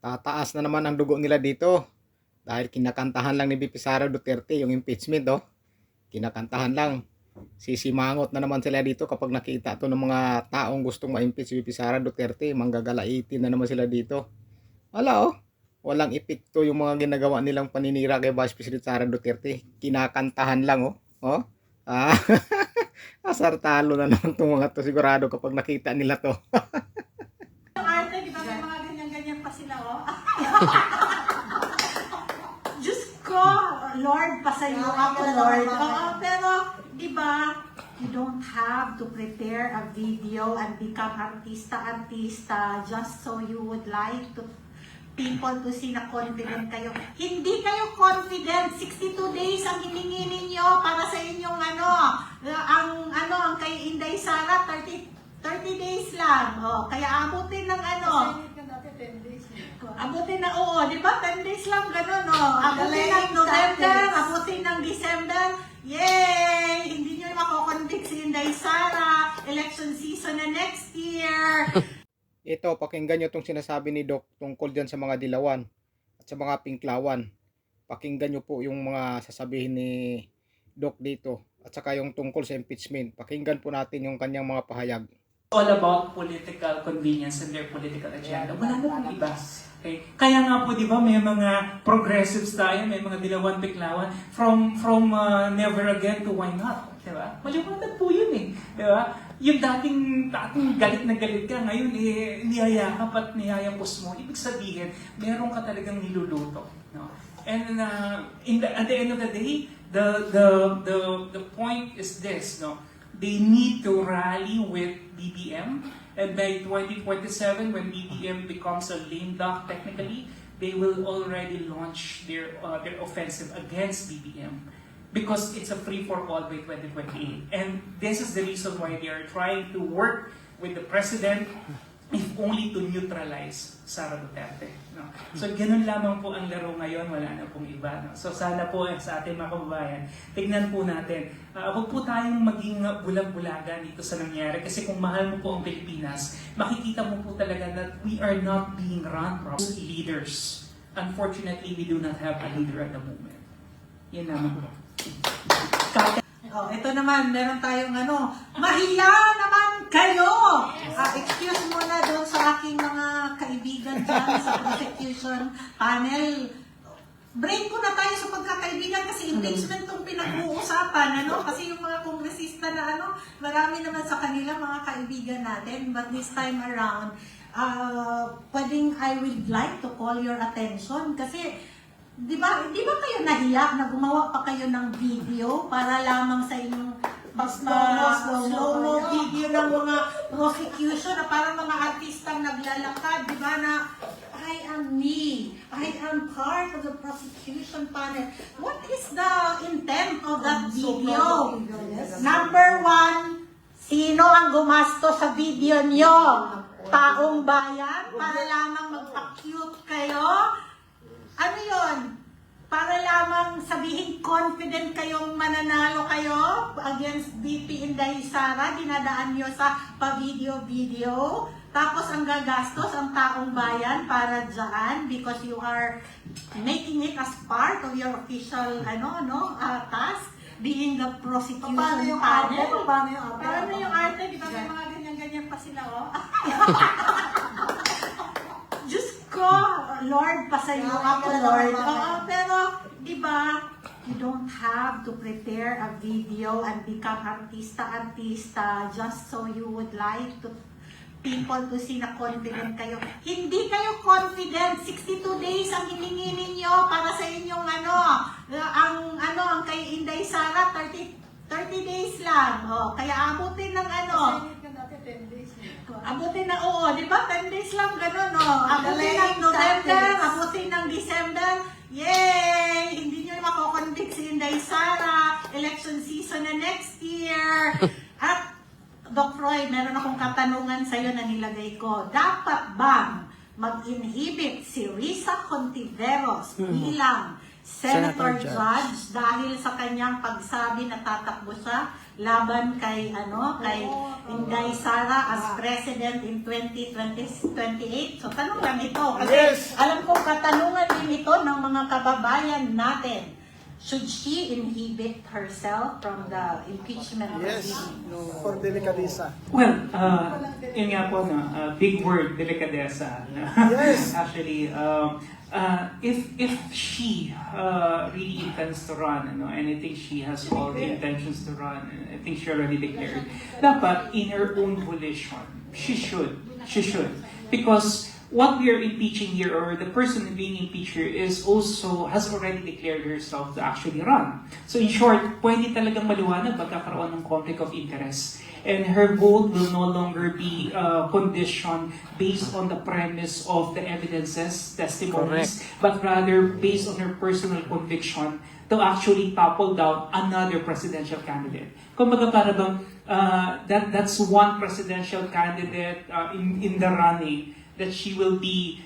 Tataas na naman ang dugo nila dito. Dahil kinakantahan lang ni VP Sara Duterte yung impeachment, oh. Kinakantahan lang. Sisimangot na naman sila dito kapag nakita to ng mga taong gustong ma-impeach si VP Sara Duterte. Manggagalaitin na naman sila dito. Wala, oh. Walang epekto yung mga ginagawa nilang paninira kay Vice President Sara Duterte. Kinakantahan lang, oh. Oh. Ah, asar talo na naman itong mga to sigurado kapag nakita nila to. Yung arte, di ba may mga ganyan-ganyan pa sila, oh? Diyos ko, Lord, pasayo ako, Lord. Oo, pero, di ba, you don't have to prepare a video and become artista just so you would like to people to see na confident kayo. Hindi kayo confident. 62 days ang hiningi ninyo para sa inyong ang kay Inday Sara, 30 days lang. Oh, kaya abutin ng abutin na, oo, di ba? 10 days lang, ganun, oh. Abutin ng November, abutin ng December. Yay! Hindi nyo makoconvict si Inday Sara. Election season na next year. Ito, pakinggan nyo itong sinasabi ni Doc tungkol dyan sa mga dilawan at sa mga pinklawan. Pakinggan nyo po yung mga sasabihin ni Doc dito at saka yung tungkol sa impeachment. Pakinggan po natin yung kanyang mga pahayag. All about political convenience and their political agenda. Wala na pong iba. Okay? Kaya nga po, di ba, may mga progressives tayo, may mga dilawan, piklawan, from never again to why not. Di ba? Maliwanag po yun eh. Di ba? Yung dating galit na galit ka, ngayon niyayakap at niyayapos mo. Ibig sabihin, meron ka talagang niluluto. No? And at the end of the day, the point is this, no? They need to rally with BBM, and by 2027, when BBM becomes a lame duck technically, they will already launch their offensive against BBM. Because it's a free-for-all by 2028. And this is the reason why they are trying to work with the President if only to neutralize Sara Duterte. No? So, ganun lamang po ang laro ngayon, wala na pong iba. No? So, sana po sa ating mga kababayan, tignan po natin. Huwag po tayong maging bulag-bulagan dito sa nangyari. Kasi kung mahal mo po ang Pilipinas, makikita mo po talaga that we are not being run from leaders. Unfortunately, we do not have a leader at the moment. Yan naman po. Oh, ito naman, meron tayong mahiya naman kayo! Excuse mo na doon sa aking mga kaibigan dyan sa prosecution panel. Break ko na tayo sa pagkakaibigan kasi impeachment itong pinag-uusapan, Kasi yung mga kongresista na marami naman sa kanila mga kaibigan natin. But this time around, I would like to call your attention kasi Di ba kayo nahiya na gumawa pa kayo ng video para lamang sa inyong slow-mo video ng mga prosecution na parang mga artistang naglalakad, di ba na I am part of the prosecution panel. What is the intent of that video? Number one, sino ang gumasto sa video nyo? Taong bayan? Para lamang magpa-cute kayo? Ano yun? Para lamang sabihin confident kayong mananalo kayo against VP Inday Sara, dinadaan nyo sa pa-video-video. Tapos ang gagastos ang taong bayan para dyan because you are making it as part of your official task, being the prosecution panel. Paano yung arte? Di ba may mga ganyan-ganyan pa sila, oh? Diyos ko, Lord, pasayo ako, Lord. Oo, pero, di ba, you don't have to prepare a video and become artista just so you would like to people to see na confident kayo. Hindi kayo confident. 62 days ang hiningi ninyo para sa inyong ang kay Inday Sara, 30 days lang. Oh, kaya abutin ng abutin na, oo, di ba? 10 days lang, ganun, oh. Abutin ng November, abutin ng December. Yay! Hindi nyo makoconvict si Inday Sara. Election season na next year. At, Doc Roy, meron akong katanungan sa'yo na nilagay ko. Dapat bang mag-inhibit si Risa Hontiveros bilang Senator Judge dahil sa kanyang pagsabi na tatakbo siya laban kay Inday Sara as president in 2028. So tanong lang ito kasi alam ko katanungan din ito ng mga kababayan natin. Should she inhibit herself from the impeachment proceedings? For delicadeza. Well, yun nga po, no, big word, delicadeza. Yes. Actually, if she really intends to run, and I think she has all the intentions to run, and I think she already declared, dapat in her own volition, she should. Because what we are impeaching here, or the person being impeached here, has already declared herself to actually run. So in short, pwede talagang maliwanag magkakaroon ng conflict of interest. And her vote will no longer be conditioned based on the premise of the evidences, testimonies, but rather based on her personal conviction to actually topple down another presidential candidate. Kumbaga para bang that's one presidential candidate in the running that she will be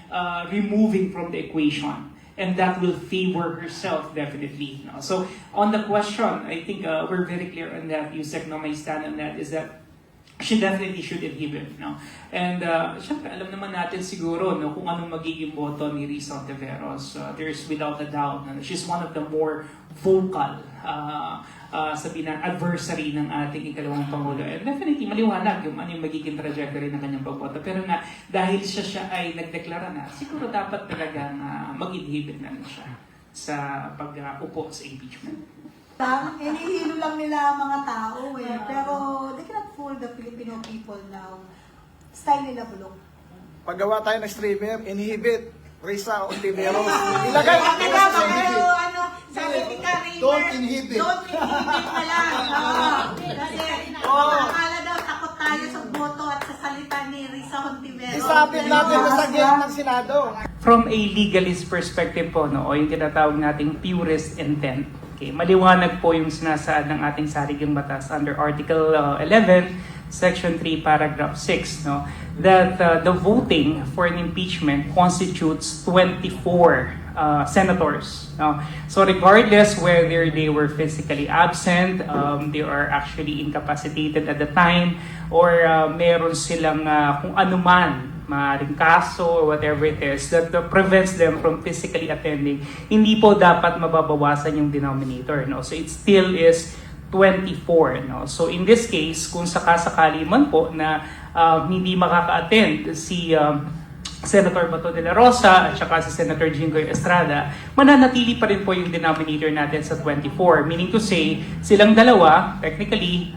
removing from the equation. And that will favor herself, definitely. No? So, on the question, I think we're very clear on that. Yusek, no, my stand on that is that she definitely should inhibit. No? And, syempre, alam naman natin siguro no, kung anong magiging boto ni Risa Ontiveros. There's without a doubt, no, she's one of the more vocal sabihin na adversary ng ating ikalawang Pangulo. And definitely, maliwanag yung ano yung magiging trajectory ng kanyang pagboto. Pero nga, dahil siya ay nagdeklara na, siguro dapat talagang mag-inhibit na siya sa pag-upo sa impeachment. Inihilo lang nila ang mga tao pero they cannot fool the Filipino people now. Style nila bulok. Paggawa tayo ng streamer, inhibit, Risa Ontiveros. Ilagay natin Pero sa inhibit. sabi ni Karina, Don't inhibit. Don't inhibit na lang. Kasi akala daw takot tayo sa boto at sa salita ni Risa Ontiveros. Isapit natin sa gate ng Senado. From a legalist perspective po, no, o yung tinatawag nating purist intent, okay, maliwanag po yung sinasaad ng ating saligang batas under Article 11, Section 3, Paragraph 6, no, that the voting for an impeachment constitutes 24 senators. No? So regardless whether they were physically absent, they are actually incapacitated at the time, or meron silang kung anuman, maaaring kaso or whatever it is that prevents them from physically attending, hindi po dapat mababawasan yung denominator. No? So it still is 24. No? So in this case, kung sakasakali man po na hindi makaka-attend si Senator Bato de la Rosa at saka si Senator Jinggoy Estrada, mananatili pa rin po yung denominator natin sa 24. Meaning to say, silang dalawa, technically,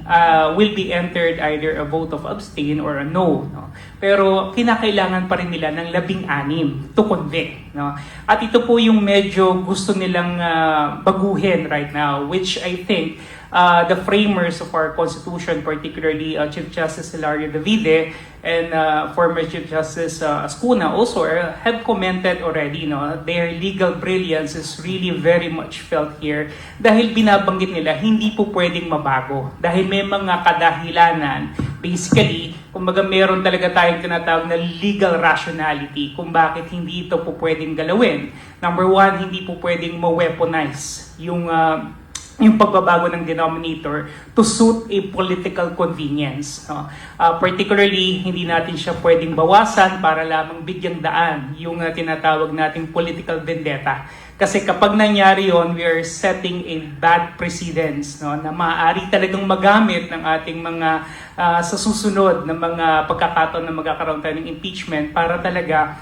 will be entered either a vote of abstain or a no. No? Pero kinakailangan pa rin nila ng 16 to convict. No? At ito po yung medyo gusto nilang baguhin right now, which I think the framers of our Constitution, particularly Chief Justice Hilario Davide and former Chief Justice Ascuna also have commented already. No? Their legal brilliance is really very much felt here dahil binabanggit nila hindi po pwedeng mabago. Dahil may mga kadahilanan. Basically, kumbaga meron talaga tayong tinatawag na legal rationality kung bakit hindi ito po pwedeng galawin. Number one, hindi po pwedeng ma-weaponize yung pagbabago ng denominator to suit a political convenience. No? Particularly, hindi natin siya pwedeng bawasan para lamang bigyang daan yung tinatawag nating political vendetta. Kasi kapag nangyari yon, we are setting a bad precedence, no, na maaari talagang magamit ng ating mga sa susunod na mga pagkakataon na magkakaroon tayo ng impeachment para talaga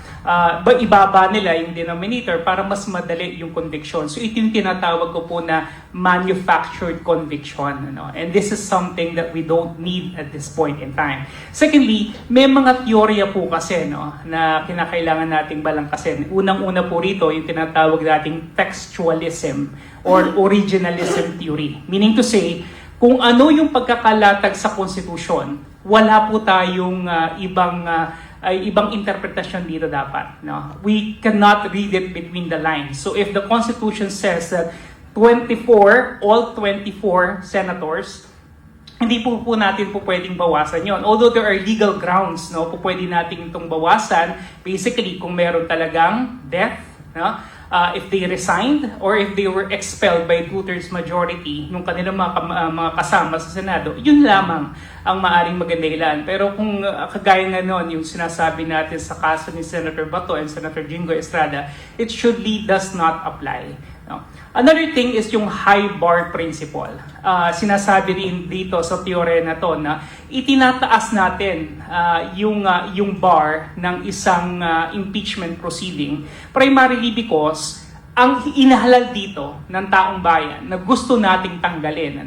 ibaba nila yung denominator para mas madali yung conviction. So ito yung tinatawag ko po na manufactured conviction. No? And this is something that we don't need at this point in time. Secondly, may mga teorya po kasi no, na kinakailangan nating balangkasin. Unang-una po rito yung tinatawag nating textualism or originalism theory. Meaning to say, kung ano yung pagkakalatag sa konstitusyon, wala po tayong ibang interpretasyon dito dapat. No? We cannot read it between the lines. So if the Constitution says that all 24 senators, hindi po natin po pwedeng bawasan yon. Although there are legal grounds, no, po pwede natin itong bawasan. Basically, kung meron talagang death, no, if they resigned or if they were expelled by 2/3 majority nung kanilang mga kasama sa Senado, yun lamang ang maaring magdahilan. Pero kung kagaya nga noon, yung sinasabi natin sa kaso ni Senator Bato and Senator Jingo Estrada, it surely does not apply. No? Another thing is yung high bar principle. Sinasabi rin dito sa teorya na to na itinataas natin yung bar ng isang impeachment proceeding primarily because ang inahalal dito ng taong bayan na gusto nating tanggalin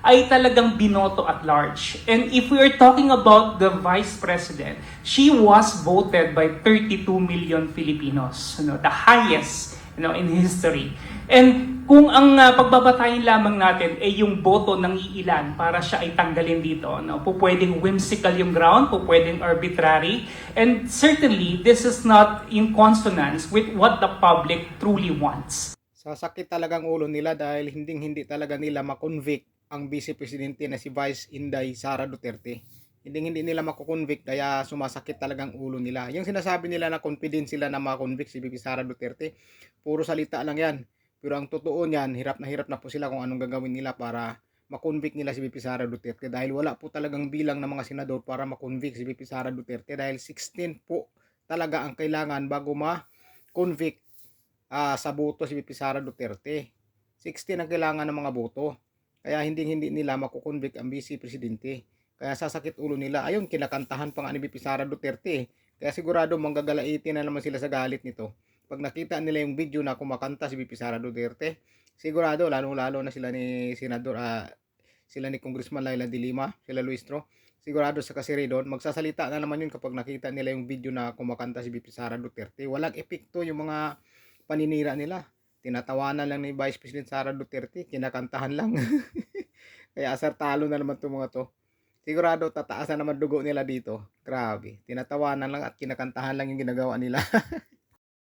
ay talagang binoto at large. And if we are talking about the Vice President, she was voted by 32 million Filipinos, the highest in history. And kung ang pagbabatayin lamang natin ay yung boto ng iilan para siya ay tanggalin dito, pwedeng whimsical yung ground, pwedeng arbitrary, and certainly this is not in consonance with what the public truly wants. Sasakit talagang ulo nila dahil hindi talaga nila makonvict ang Vice Presidente na si Vice Inday Sara Duterte. Hindi nila makukonvict kaya sumasakit talagang ulo nila. Yung sinasabi nila na confident sila na makonvict si VP Sara Duterte, puro salita lang yan. Pero ang totoo niyan, hirap na po sila kung anong gagawin nila para makonvict nila si VP Sara Duterte dahil wala po talagang bilang ng mga senador para makonvict si VP Sara Duterte dahil 16 po talaga ang kailangan bago ma-convict sa boto si VP Sara Duterte. 16 ang kailangan ng mga boto. Kaya hindi nila makukonvict ang Vice Presidente. Kaya sasakit ulo nila. Ayun, kinakantahan pa nga ni VP Sara Duterte. Kaya sigurado manggagalaitin na naman sila sa galit nito. Pag nakita nila yung video na kumakanta si VP Sara Duterte, sigurado lalo na sila ni Senador, sila ni Congressman Laila de Lima, sila Luis Tro, sigurado sa kasiri doon, magsasalita na naman yun kapag nakita nila yung video na kumakanta si VP Sara Duterte. Walang epekto yung mga paninira nila. Tinatawanan lang ni Vice President Sara Duterte, kinakantahan lang. Kaya asar talo na naman itong mga to. Sigurado tataas na naman dugo nila dito. Grabe, tinatawanan lang at kinakantahan lang yung ginagawa nila.